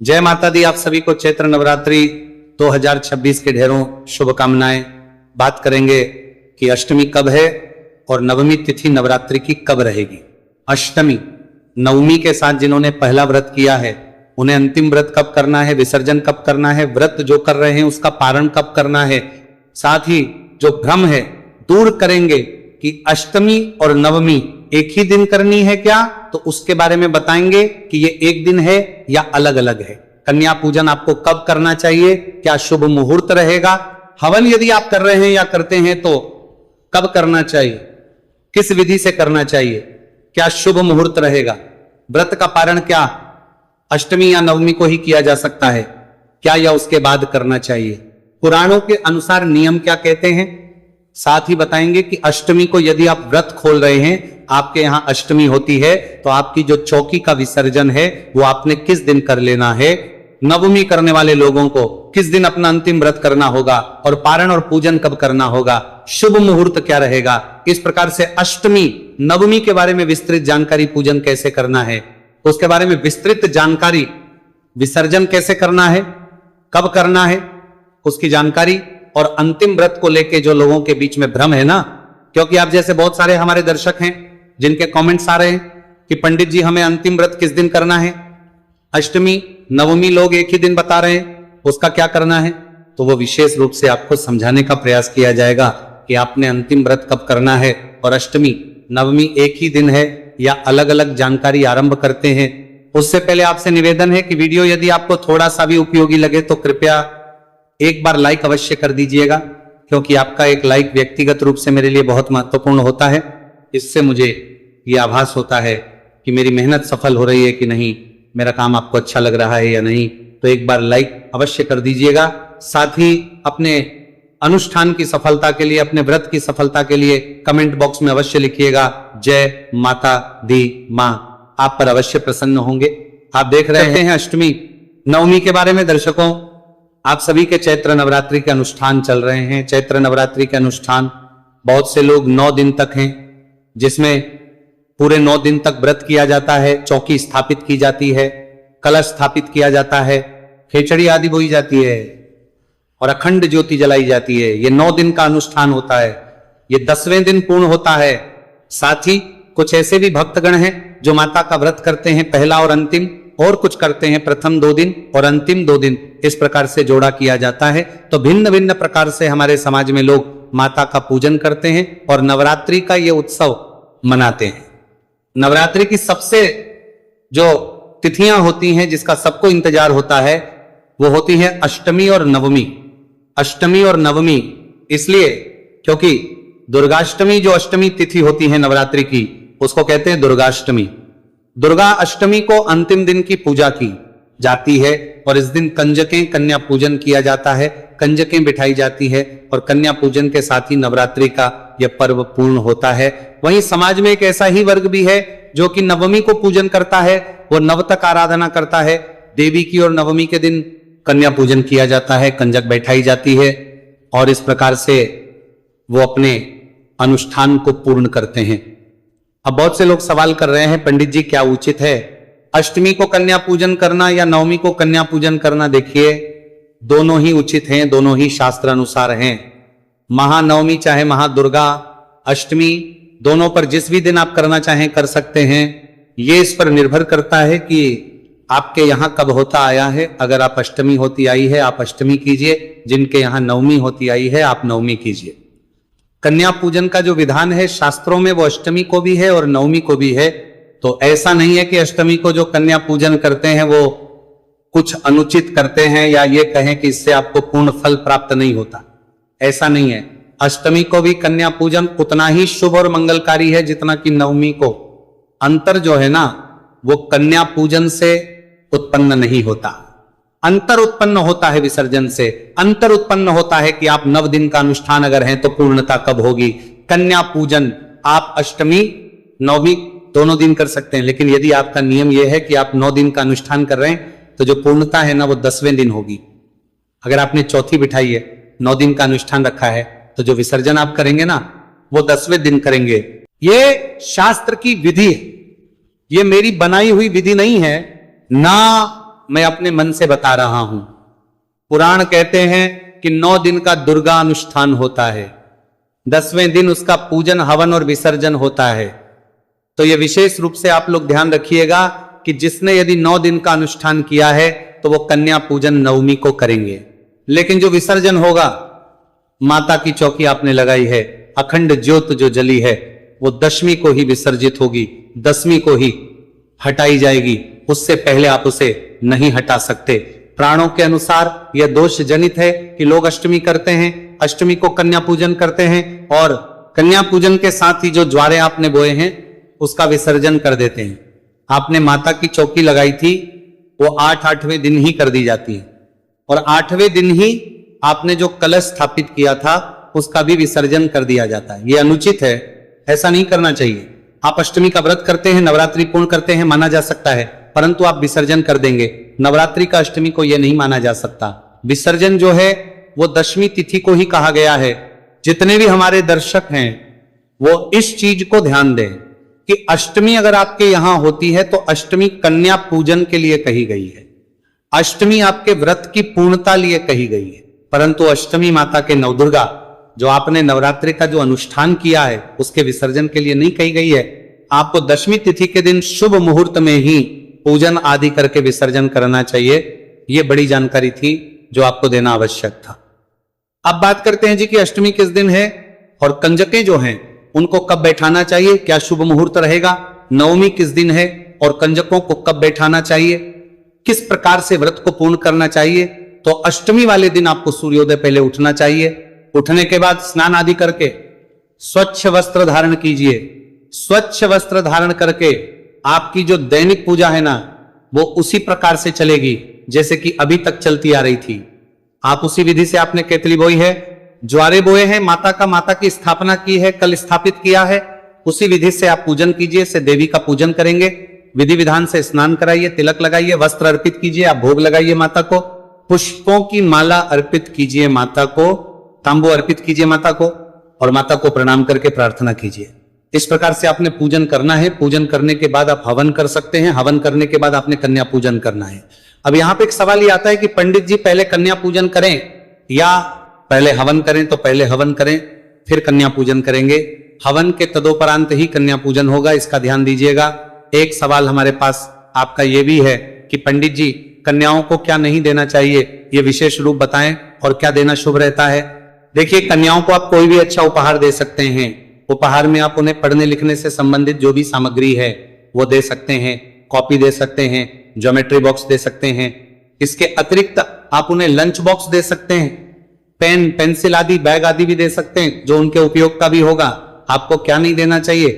जय माता दी। आप सभी को चैत्र नवरात्रि 2026 के ढेरों शुभकामनाएं। बात करेंगे कि अष्टमी कब है और नवमी तिथि नवरात्रि की कब रहेगी। अष्टमी नवमी के साथ जिन्होंने पहला व्रत किया है उन्हें अंतिम व्रत कब करना है, विसर्जन कब करना है, व्रत जो कर रहे हैं उसका पारण कब करना है, साथ ही जो भ्रम है दूर करेंगे कि अष्टमी और नवमी एक ही दिन करनी है क्या, तो उसके बारे में बताएंगे कि ये एक दिन है या अलग अलग है। कन्या पूजन आपको कब करना चाहिए, क्या शुभ मुहूर्त रहेगा, हवन यदि आप कर रहे हैं या करते हैं तो कब करना चाहिए, किस विधि से करना चाहिए, क्या शुभ मुहूर्त रहेगा, व्रत का पारण क्या अष्टमी या नवमी को ही किया जा सकता है क्या या उसके बाद करना चाहिए, पुराणों के अनुसार नियम क्या कहते हैं। साथ ही बताएंगे कि अष्टमी को यदि आप व्रत खोल रहे हैं, आपके यहां अष्टमी होती है तो आपकी जो चौकी का विसर्जन है वो आपने किस दिन कर लेना है, नवमी करने वाले लोगों को किस दिन अपना अंतिम व्रत करना होगा और पारण और पूजन कब करना होगा, शुभ मुहूर्त क्या रहेगा। इस प्रकार से अष्टमी नवमी के बारे में विस्तृत जानकारी, पूजन कैसे करना है उसके बारे में विस्तृत जानकारी, विसर्जन कैसे करना है, कब करना है उसकी जानकारी, और अंतिम व्रत को लेके जो लोगों के बीच में भ्रम है ना, क्योंकि आप जैसे बहुत सारे हमारे दर्शक हैं जिनके कमेंट्स आ रहे हैं कि पंडित जी हमें अंतिम व्रत किस दिन करना है, अष्टमी नवमी लोग एक ही दिन बता रहे हैं, उसका क्या करना है। तो वो विशेष रूप से आपको समझाने का प्रयास किया जाएगा कि आपने अंतिम व्रत कब करना है और अष्टमी नवमी एक ही दिन है या अलग अलग जानकारी आरंभ करते हैं। उससे पहले आपसे निवेदन है कि वीडियो यदि आपको थोड़ा सा भी उपयोगी लगे तो कृपया एक बार लाइक अवश्य कर दीजिएगा, क्योंकि आपका एक लाइक व्यक्तिगत रूप से मेरे लिए बहुत महत्वपूर्ण होता है। इससे मुझे ये आभास होता है कि मेरी मेहनत सफल हो रही है कि नहीं, मेरा काम आपको अच्छा लग रहा है या नहीं। तो एक बार लाइक अवश्य कर दीजिएगा। साथ ही अपने अनुष्ठान की सफलता के लिए, अपने व्रत की सफलता के लिए कमेंट बॉक्स में अवश्य लिखिएगा जय माता दी मां, आप पर अवश्य प्रसन्न होंगे। आप देख रहे हैं अष्टमी नवमी के बारे में। दर्शकों, आप सभी के चैत्र नवरात्रि के अनुष्ठान चल रहे हैं। चैत्र नवरात्रि के अनुष्ठान बहुत से लोग 9 दिन तक हैं, जिसमें पूरे 9 दिन तक व्रत किया जाता है, चौकी स्थापित की जाती है, कलश स्थापित किया जाता है, खिचड़ी आदि बोई जाती है और अखंड ज्योति जलाई जाती है। ये 9 दिन का अनुष्ठान होता है, ये 10वें दिन पूर्ण होता है। साथ ही कुछ ऐसे भी भक्तगण हैं जो माता का व्रत करते हैं पहला और अंतिम, और कुछ करते हैं प्रथम 2 दिन और अंतिम 2 दिन, इस प्रकार से जोड़ा किया जाता है। तो भिन्न भिन्न प्रकार से हमारे समाज में लोग माता का पूजन करते हैं और नवरात्रि का ये उत्सव मनाते हैं। नवरात्रि की सबसे जो तिथियां होती हैं जिसका सबको इंतजार होता है वो होती है अष्टमी और नवमी। अष्टमी और नवमी इसलिए क्योंकि दुर्गाष्टमी जो अष्टमी तिथि होती है नवरात्रि की, उसको कहते हैं दुर्गाष्टमी। दुर्गा अष्टमी को अंतिम दिन की पूजा की जाती है और इस दिन कंजकें, कन्या पूजन किया जाता है, कंजकें बिठाई जाती है और कन्या पूजन के साथ ही नवरात्रि का यह पर्व पूर्ण होता है। वहीं समाज में एक ऐसा ही वर्ग भी है जो कि नवमी को पूजन करता है, वो नवतक आराधना करता है देवी की, और नवमी के दिन कन्या पूजन किया जाता है, कंजक बैठाई जाती है और इस प्रकार से वो अपने अनुष्ठान को पूर्ण करते हैं। अब बहुत से लोग सवाल कर रहे हैं पंडित जी क्या उचित है, अष्टमी को कन्या पूजन करना या नवमी को कन्या पूजन करना। देखिए, दोनों ही उचित हैं, दोनों ही शास्त्र अनुसार हैं। महानवमी चाहे महादुर्गा अष्टमी, दोनों पर जिस भी दिन आप करना चाहें कर सकते हैं। ये इस पर निर्भर करता है कि आपके यहाँ कब होता आया है। अगर आप अष्टमी होती आई है आप अष्टमी कीजिए, जिनके यहाँ नवमी होती आई है आप नवमी कीजिए। कन्या पूजन का जो विधान है शास्त्रों में वो अष्टमी को भी है और नवमी को भी है। तो ऐसा नहीं है कि अष्टमी को जो कन्या पूजन करते हैं वो कुछ अनुचित करते हैं या ये कहें कि इससे आपको पूर्ण फल प्राप्त नहीं होता, ऐसा नहीं है। अष्टमी को भी कन्या पूजन उतना ही शुभ और मंगलकारी है जितना कि नवमी को। अंतर जो है ना वो कन्या पूजन से उत्पन्न नहीं होता, अंतर उत्पन्न होता है विसर्जन से। अंतर उत्पन्न होता है कि आप 9 दिन का अनुष्ठान अगर हैं तो पूर्णता कब होगी। कन्या पूजन आप अष्टमी नवमी दोनों दिन कर सकते हैं, लेकिन यदि आपका नियम यह है कि आप 9 दिन का अनुष्ठान कर रहे हैं तो जो पूर्णता है ना वो 10वें दिन होगी। अगर आपने चौथी बिठाई है, 9 दिन का अनुष्ठान रखा है, तो जो विसर्जन आप करेंगे ना वो 10वें दिन करेंगे। ये शास्त्र की विधि है, ये मेरी बनाई हुई विधि नहीं है, ना मैं अपने मन से बता रहा हूं। पुराण कहते हैं कि 9 दिन का दुर्गा अनुष्ठान होता है, 10वें दिन उसका पूजन हवन और विसर्जन होता है। तो यह विशेष रूप से आप लोग ध्यान रखिएगा कि जिसने यदि 9 दिन का अनुष्ठान किया है तो वो कन्या पूजन नवमी को करेंगे। लेकिन जो विसर्जन होगा, माता की चौकी आपने लगाई है, अखंड ज्योत जो जली है वो 10वीं को ही विसर्जित होगी, 10वीं को ही हटाई जाएगी, उससे पहले आप उसे नहीं हटा सकते। प्राणों के अनुसार यह दोष जनित है कि लोग अष्टमी करते हैं, अष्टमी को कन्या पूजन करते हैं और कन्या पूजन के साथ ही जो ज्वारे आपने बोए हैं उसका विसर्जन कर देते हैं। आपने माता की चौकी लगाई थी वो 8वें दिन ही कर दी जाती है और 8वें दिन ही आपने जो कलश स्थापित किया था उसका भी विसर्जन कर दिया जाता है। यह अनुचित है, ऐसा नहीं करना चाहिए। आप अष्टमी का व्रत करते हैं, नवरात्रि पूर्ण करते हैं, माना जा सकता है, परंतु आप विसर्जन कर देंगे। नवरात्रि का अष्टमी को यह नहीं माना जा सकता। विसर्जन जो है वो 10वीं तिथि को ही कहा गया है। जितने भी हमारे दर्शक हैं वो इस चीज को ध्यान दें कि अष्टमी अगर आपके यहां होती है तो अष्टमी कन्या पूजन के लिए कही गई है, अष्टमी आपके व्रत की पूर्णता लिए कही गई है, परंतु अष्टमी माता के नवदुर्गा जो आपने नवरात्रि का जो अनुष्ठान किया है उसके विसर्जन के लिए नहीं कही गई है। आपको 10वीं तिथि के दिन शुभ मुहूर्त में ही पूजन आदि करके विसर्जन करना चाहिए। यह बड़ी जानकारी थी जो आपको देना आवश्यक था। अब बात करते हैं जी कि अष्टमी किस दिन है और कंजकें जो हैं उनको कब बैठाना चाहिए, क्या शुभ मुहूर्त रहेगा, नवमी किस दिन है और कंजकों को कब बैठाना चाहिए, किस प्रकार से व्रत को पूर्ण करना चाहिए। तो अष्टमी वाले दिन आपको सूर्योदय पहले उठना चाहिए। उठने के बाद स्नान आदि करके स्वच्छ वस्त्र धारण कीजिए। स्वच्छ वस्त्र धारण करके आपकी जो दैनिक पूजा है ना वो उसी प्रकार से चलेगी जैसे कि अभी तक चलती आ रही थी। आप उसी विधि से आपने केतली बोई है, ज्वारे बोए हैं, माता की स्थापना की है, कल स्थापित किया है, उसी विधि से आप पूजन कीजिए। से देवी का पूजन करेंगे, विधि विधान से स्नान कराइए, तिलक लगाइए, वस्त्र अर्पित कीजिए, आप भोग लगाइए माता को, पुष्पों की माला अर्पित कीजिए माता को, तांबू अर्पित कीजिए माता को और माता को प्रणाम करके प्रार्थना कीजिए। इस प्रकार से आपने पूजन करना है। पूजन करने के बाद आप हवन कर सकते हैं। हवन करने के बाद आपने कन्या पूजन करना है। अब यहां पे एक सवाल ये आता है कि पंडित जी पहले कन्या पूजन करें या पहले हवन करें। तो पहले हवन करें फिर कन्या पूजन करेंगे। हवन के तदोपरांत ही कन्या पूजन होगा, इसका ध्यान दीजिएगा। एक सवाल हमारे पास आपका यह भी है कि पंडित जी कन्याओं को क्या नहीं देना चाहिए, ये विशेष रूप बताएं और क्या देना शुभ रहता है। देखिए, कन्याओं को आप कोई भी अच्छा उपहार दे सकते हैं। उपहार में आप उन्हें पढ़ने लिखने से संबंधित जो भी सामग्री है वो दे सकते हैं, कॉपी दे सकते हैं, ज्योमेट्री बॉक्स दे सकते हैं। इसके अतिरिक्त आप उन्हें लंच बॉक्स दे सकते हैं, पेन पेंसिल आदि बैग आदि भी दे सकते हैं जो उनके उपयोग का भी होगा। आपको क्या नहीं देना चाहिए,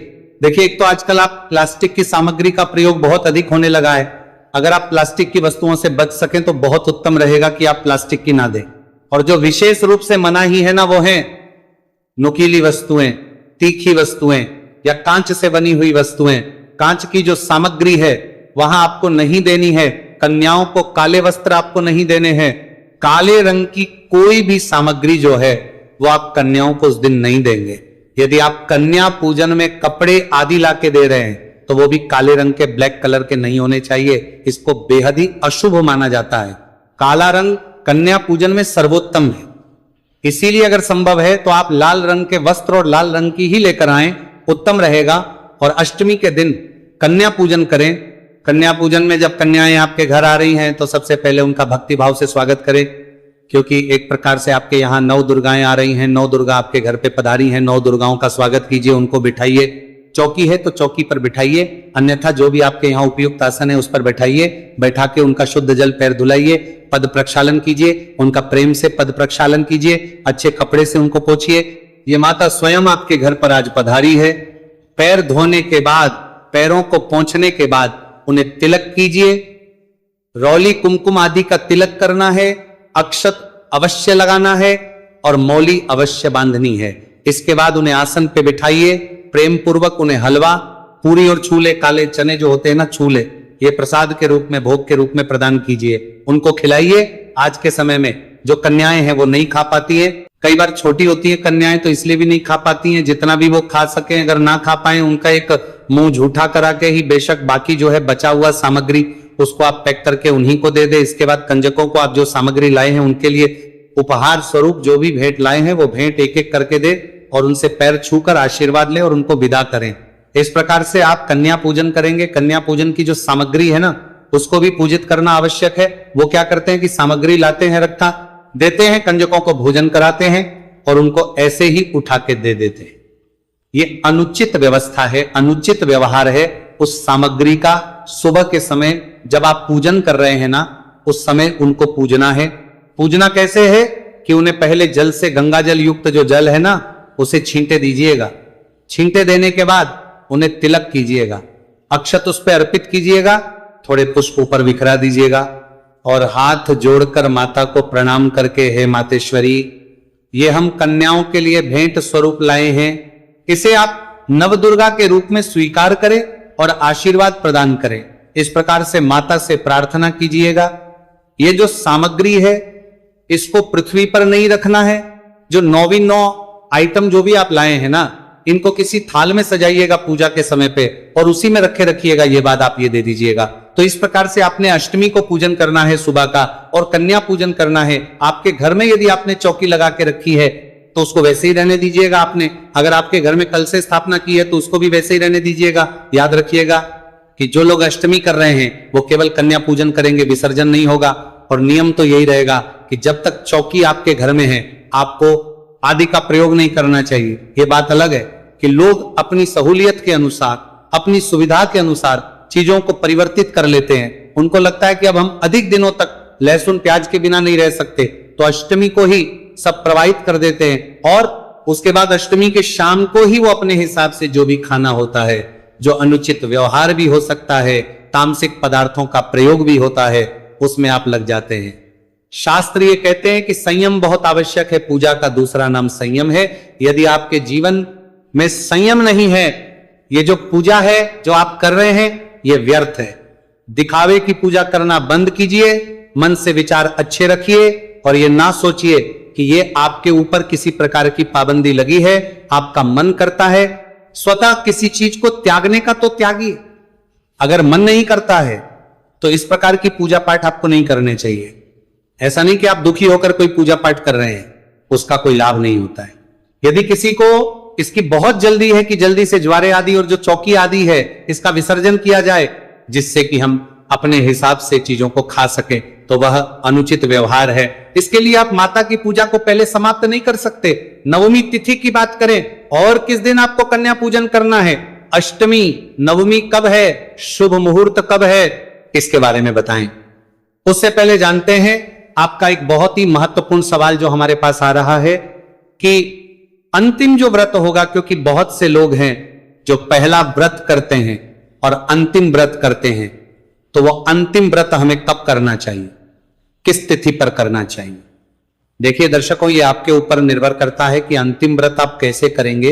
देखिए एक तो आजकल आप प्लास्टिक की सामग्री का प्रयोग बहुत अधिक होने लगा है। अगर आप प्लास्टिक की वस्तुओं से बच सकें तो बहुत उत्तम रहेगा कि आप प्लास्टिक की ना दें। और जो विशेष रूप से मना ही है ना वो है नुकीली वस्तुएं, तीखी वस्तुएं या कांच से बनी हुई वस्तुएं। कांच की जो सामग्री है वहां आपको नहीं देनी है। कन्याओं को काले वस्त्र आपको नहीं देने हैं। काले रंग की कोई भी सामग्री जो है वो आप कन्याओं को उस दिन नहीं देंगे। यदि आप कन्या पूजन में कपड़े आदि लाके दे रहे हैं तो वो भी काले रंग के, ब्लैक कलर के नहीं होने चाहिए। इसको बेहद ही अशुभ माना जाता है। काला रंग कन्या पूजन में सर्वोत्तम है। इसीलिए अगर संभव है तो आप लाल रंग के वस्त्र और लाल रंग की ही लेकर आएं, उत्तम रहेगा। और अष्टमी के दिन कन्या पूजन करें। कन्या पूजन में जब कन्याएं आपके घर आ रही हैं तो सबसे पहले उनका भक्ति भाव से स्वागत करें, क्योंकि एक प्रकार से आपके यहाँ 9 दुर्गाएं आ रही हैं। 9 दुर्गा आपके घर पे पधारी हैं। 9 दुर्गाओं का स्वागत कीजिए, उनको बिठाइए। चौकी है तो चौकी पर बिठाइए, अन्यथा जो भी आपके यहाँ उपयुक्त आसन है उस पर बैठाइए। बैठा के उनका शुद्ध जल पैर धुलाइए, पद प्रक्षालन कीजिए, उनका प्रेम से पद प्रक्षालन कीजिए, अच्छे कपड़े से उनको पोंछिए। ये माता स्वयं आपके घर पर आज पधारी है। पैर धोने के बाद, पैरों को पोंछने के बाद उन्हें तिलक कीजिए। रौली कुमकुम आदि का तिलक करना है, अक्षत अवश्य लगाना है और मौली अवश्य बांधनी है। इसके बाद उन्हें आसन पे बिठाइए, प्रेम पूर्वक उन्हें हलवा, पूरी और छोले, काले चने जो होते हैं ना छोले, ये प्रसाद के रूप में, भोग के रूप में प्रदान कीजिए, उनको खिलाइए। आज के समय में जो कन्याएं हैं वो नहीं खा पाती है, कई बार छोटी होती है कन्याएं तो इसलिए भी नहीं खा पाती हैं। जितना भी वो खा सके, अगर ना खा पाए उनका एक मुंह झूठा करा के ही बेशक बाकी जो है बचा हुआ सामग्री उसको आप पैक करके उन्हीं को दे दे। इसके बाद कंजकों को आप जो सामग्री लाए हैं उनके लिए उपहार स्वरूप जो भी भेंट लाए हैं वो भेंट एक एक करके दे और उनसे पैर छूकर आशीर्वाद ले और उनको विदा करें। इस प्रकार से आप कन्या पूजन करेंगे। कन्या पूजन की जो सामग्री है ना उसको भी पूजित करना आवश्यक है। वो क्या करते हैं कि सामग्री लाते हैं, रखा देते हैं, कंजकों को भोजन कराते हैं और उनको ऐसे ही उठा के दे देते हैं। ये अनुचित व्यवस्था है, अनुचित व्यवहार है उस सामग्री का। सुबह के समय जब आप पूजन कर रहे हैं ना उस समय उनको पूजना है। पूजना कैसे है कि उन्हें पहले जल से, गंगा जल युक्त जो जल है ना उसे छींटे दीजिएगा। छींटे देने के बाद उन्हें तिलक कीजिएगा, अक्षत उस पर अर्पित कीजिएगा, थोड़े पुष्प ऊपर बिखरा दीजिएगा और हाथ जोड़कर माता को प्रणाम करके, हे मातेश्वरी, ये हम कन्याओं के लिए भेंट स्वरूप लाए हैं, इसे आप नवदुर्गा के रूप में स्वीकार करें और आशीर्वाद प्रदान करें। इस प्रकार से माता से प्रार्थना कीजिएगा। ये जो सामग्री है इसको पृथ्वी पर नहीं रखना है। जो 9 आइटम जो भी आप लाए हैं ना इनको किसी थाल में सजाइएगा पूजा के समय पे और उसी में रखे रखिएगा। ये बात आप ये दे दीजिएगा। तो इस प्रकार से आपने अष्टमी को पूजन करना है सुबह का और कन्या पूजन करना है। आपके घर में यदि आपने चौकी लगा के रखी है तो उसको वैसे ही रहने दीजिएगा। आपने अगर आपके घर में कल से स्थापना की है तो उसको भी वैसे ही रहने दीजिएगा। याद रखिएगा कि जो लोग अष्टमी कर रहे हैं वो केवल कन्या पूजन करेंगे, विसर्जन नहीं होगा। और नियम तो यही रहेगा कि जब तक चौकी आपके घर में है आपको आदि का प्रयोग नहीं करना चाहिए। ये बात अलग है कि लोग अपनी सहूलियत के अनुसार, अपनी सुविधा के अनुसार चीजों को परिवर्तित कर लेते हैं। उनको लगता है कि अब हम अधिक दिनों तक लहसुन प्याज के बिना नहीं रह सकते तो अष्टमी को ही सब प्रवाहित कर देते हैं और उसके बाद अष्टमी के शाम को ही वो अपने हिसाब से जो भी खाना होता है, जो अनुचित व्यवहार भी हो सकता है, तामसिक पदार्थों का प्रयोग भी होता है, उसमें आप लग जाते हैं। शास्त्र ये कहते हैं कि संयम बहुत आवश्यक है। पूजा का दूसरा नाम संयम है। यदि आपके जीवन में संयम नहीं है, ये जो पूजा है जो आप कर रहे हैं ये व्यर्थ है। दिखावे की पूजा करना बंद कीजिए, मन से विचार अच्छे रखिए और ये ना सोचिए कि ये आपके ऊपर किसी प्रकार की पाबंदी लगी है। आपका मन करता है स्वतः किसी चीज को त्यागने का तो त्यागिए। अगर मन नहीं करता है तो इस प्रकार की पूजा पाठ आपको नहीं करने चाहिए। ऐसा नहीं कि आप दुखी होकर कोई पूजा पाठ कर रहे हैं, उसका कोई लाभ नहीं होता है। यदि किसी को इसकी बहुत जल्दी है कि जल्दी से ज्वारे आदि और जो चौकी आदि है इसका विसर्जन किया जाए जिससे कि हम अपने हिसाब से चीजों को खा सके, तो वह अनुचित व्यवहार है। इसके लिए आप माता की पूजा को पहले समाप्त नहीं कर सकते। नवमी तिथि की बात करें और किस दिन आपको कन्या पूजन करना है, अष्टमी, नवमी कब है, शुभ मुहूर्त कब है, इसके बारे में बताएं। उससे पहले जानते हैं आपका एक बहुत ही महत्वपूर्ण सवाल जो हमारे पास आ रहा है कि अंतिम जो व्रत होगा, क्योंकि बहुत से लोग हैं जो पहला व्रत करते हैं और अंतिम व्रत करते हैं, तो वो अंतिम व्रत हमें कब करना चाहिए, किस तिथि पर करना चाहिए। देखिए दर्शकों, ये आपके ऊपर निर्भर करता है कि अंतिम व्रत आप कैसे करेंगे।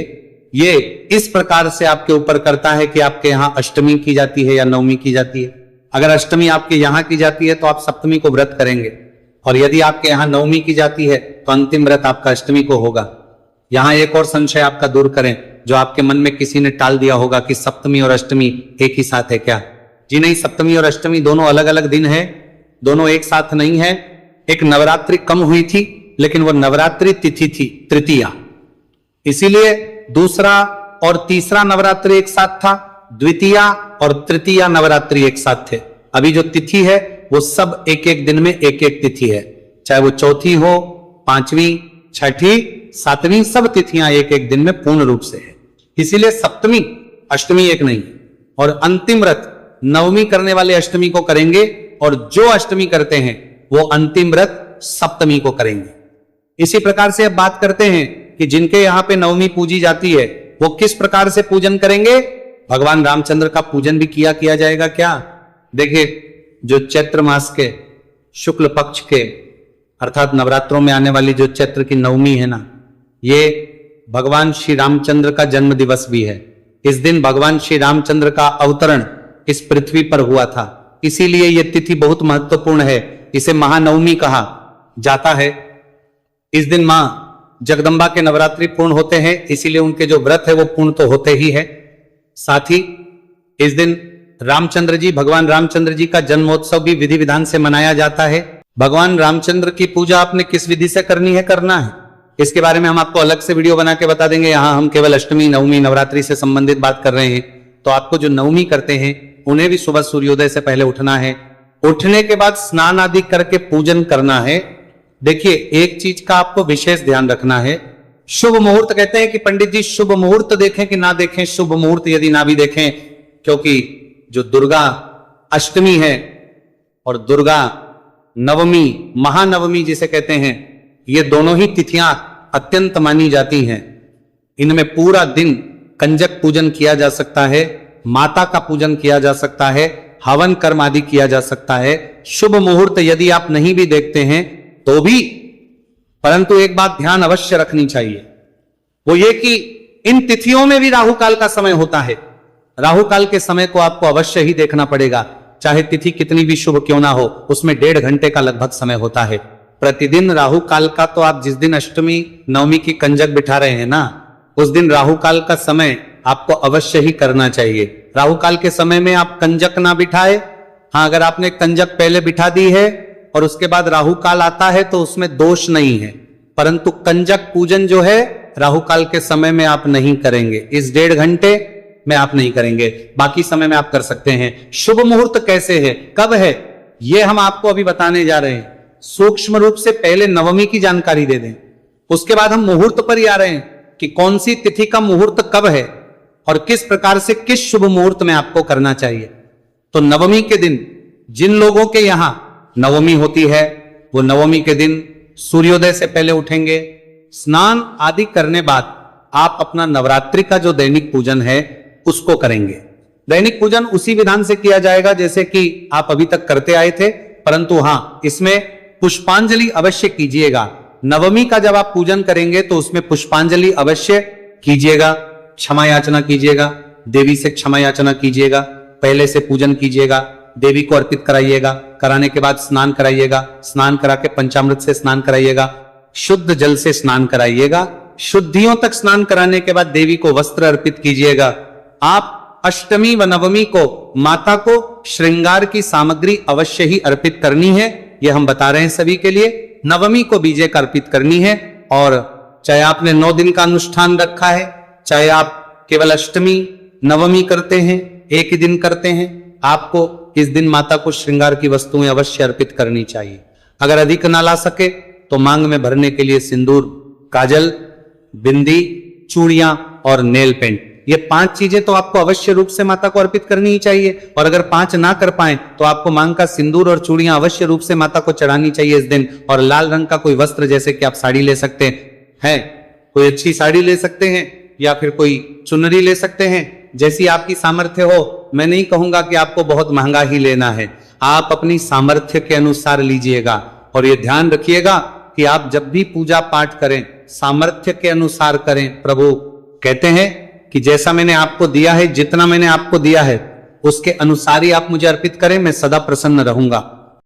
ये इस प्रकार से आपके ऊपर करता है कि आपके यहां अष्टमी की जाती है या नवमी की जाती है। अगर अष्टमी आपके यहां की जाती है तो आप सप्तमी को व्रत करेंगे और यदि आपके यहां नवमी की जाती है तो अंतिम व्रत आपका अष्टमी को होगा। यहां एक और संशय आपका दूर करें जो आपके मन में किसी ने टाल दिया होगा कि सप्तमी और अष्टमी एक ही साथ है क्या। जी नहीं, सप्तमी और अष्टमी दोनों अलग अलग दिन है, दोनों एक साथ नहीं है। एक नवरात्रि कम हुई थी लेकिन वो नवरात्रि तिथि थी तृतीया, इसीलिए दूसरा और तीसरा नवरात्रि एक साथ था, द्वितीया और तृतीया नवरात्रि एक साथ थे। अभी जो तिथि है वो सब एक एक दिन में एक एक तिथि है, चाहे वो चौथी हो, पांचवी, छठी, सातवीं, सब तिथियां एक एक दिन में पूर्ण रूप से है। इसीलिए सप्तमी अष्टमी एक नहीं। और अंतिम व्रत नवमी करने वाले अष्टमी को करेंगे और जो अष्टमी करते हैं वो अंतिम व्रत सप्तमी को करेंगे। इसी प्रकार से अब बात करते हैं कि जिनके यहां पे नवमी पूजी जाती है वो किस प्रकार से पूजन करेंगे। भगवान रामचंद्र का पूजन भी किया जाएगा क्या। देखिए, जो चैत्र मास के शुक्ल पक्ष के अर्थात नवरात्रों में आने वाली जो चैत्र की नवमी है ना, ये भगवान श्री रामचंद्र का जन्म दिवस भी है। इस दिन भगवान श्री रामचंद्र का अवतरण इस पृथ्वी पर हुआ था, इसीलिए यह तिथि बहुत महत्वपूर्ण है। इसे महानवमी कहा जाता है। इस दिन मां जगदम्बा के नवरात्रि पूर्ण होते हैं, इसीलिए उनके जो व्रत है वो पूर्ण तो होते ही है। साथ ही इस दिन रामचंद्र जी, भगवान रामचंद्र जी का जन्मोत्सव भी विधि विधान से मनाया जाता है। भगवान रामचंद्र की पूजा आपने किस विधि से करनी है, करना है, इसके बारे में हम आपको अलग से वीडियो बना के बता देंगे। यहाँ हम केवल अष्टमी, नवमी, नवरात्रि से संबंधित बात कर रहे हैं। तो आपको जो नवमी करते हैं उन्हें भी सुबह सूर्योदय से पहले उठना है। उठने के बाद स्नान आदि करके पूजन करना है। देखिए, एक चीज का आपको विशेष ध्यान रखना है। शुभ मुहूर्त कहते हैं कि पंडित जी शुभ मुहूर्त देखें कि ना देखें। शुभ मुहूर्त यदि ना भी देखें, क्योंकि जो दुर्गा अष्टमी है और दुर्गा नवमी, महानवमी जिसे कहते हैं, ये दोनों ही तिथियां अत्यंत मानी जाती हैं। इनमें पूरा दिन कंजक पूजन किया जा सकता है, माता का पूजन किया जा सकता है, हवन कर्म आदि किया जा सकता है। शुभ मुहूर्त यदि आप नहीं भी देखते हैं तो भी, परंतु एक बात ध्यान अवश्य रखनी चाहिए, वो ये कि इन तिथियों में भी राहु काल का समय होता है। राहु काल के समय को आपको अवश्य ही देखना पड़ेगा, चाहे तिथि कितनी भी शुभ क्यों ना हो, उसमें 1.5 घंटे का लगभग समय होता है प्रतिदिन राहु काल का। तो आप जिस दिन अष्टमी नवमी की कंजक बिठा रहे हैं ना, उस दिन राहु काल का समय आपको अवश्य ही करना चाहिए। राहु काल के समय में आप कंजक ना बिठाए। हाँ, अगर आपने कंजक पहले बिठा दी है और उसके बाद राहु काल आता है तो उसमें दोष नहीं है, परंतु कंजक पूजन जो है राहु काल के समय में आप नहीं करेंगे। इस 1.5 घंटे में आप नहीं करेंगे, बाकी समय में आप कर सकते हैं। शुभ मुहूर्त कैसे है, कब है, यह हम आपको अभी बताने जा रहे हैं। सूक्ष्म रूप से पहले नवमी की जानकारी दे दें, उसके बाद हम मुहूर्त पर ही आ रहे हैं कि कौन सी तिथि का मुहूर्त कब है और किस प्रकार से किस शुभ मुहूर्त में आपको करना चाहिए। तो नवमी के दिन जिन लोगों के यहां नवमी होती है, वो नवमी के दिन सूर्योदय से पहले उठेंगे। स्नान आदि करने बाद आप अपना नवरात्रि का जो दैनिक पूजन है उसको करेंगे। दैनिक पूजन उसी विधान से किया जाएगा जैसे कि आप अभी तक करते आए थे, परंतु हां, इसमें पुष्पांजलि अवश्य कीजिएगा। नवमी का जब आप पूजन करेंगे तो उसमें पुष्पांजलि अवश्य कीजिएगा, क्षमा याचना कीजिएगा, देवी से क्षमा याचना कीजिएगा, पहले से पूजन कीजिएगा, देवी को अर्पित कराइएगा। कराने के बाद स्नान कराइएगा, स्नान करा के पंचामृत से स्नान कराइएगा, शुद्ध जल से स्नान कराइएगा। शुद्धियों तक स्नान कराने के बाद देवी को वस्त्र अर्पित कीजिएगा। आप अष्टमी व नवमी को माता को श्रृंगार की सामग्री अवश्य ही अर्पित करनी है, यह हम बता रहे हैं सभी के लिए। नवमी को बीजे का अर्पित करनी है, और चाहे आपने 9 दिन का अनुष्ठान रखा है, चाहे आप केवल अष्टमी नवमी करते हैं, एक ही दिन करते हैं, आपको इस दिन माता को श्रृंगार की वस्तुएं अवश्य अर्पित करनी चाहिए। अगर अधिक ना ला सके तो मांग में भरने के लिए सिंदूर, काजल, बिंदी, चूड़ियां और नेल पेंट, ये 5 चीजें तो आपको अवश्य रूप से माता को अर्पित करनी ही चाहिए। और अगर 5 ना कर पाए तो आपको मांग का सिंदूर और चूड़ियां अवश्य रूप से माता को चढ़ानी चाहिए इस दिन। और लाल रंग का कोई वस्त्र, जैसे कि आप साड़ी ले सकते हैं, कोई अच्छी साड़ी ले सकते हैं या फिर कोई चुनरी ले सकते हैं, जैसी आपकी सामर्थ्य हो। मैं नहीं कहूंगा कि आपको बहुत महंगा ही लेना है, आप अपनी सामर्थ्य के अनुसार लीजिएगा। और यह ध्यान रखिएगा कि आप जब भी पूजा पाठ करें सामर्थ्य के अनुसार करें। प्रभु कहते हैं कि जैसा मैंने आपको दिया है, जितना मैंने आपको दिया है उसके अनुसार ही आप मुझे अर्पित करें, मैं सदा प्रसन्न रहूंगा।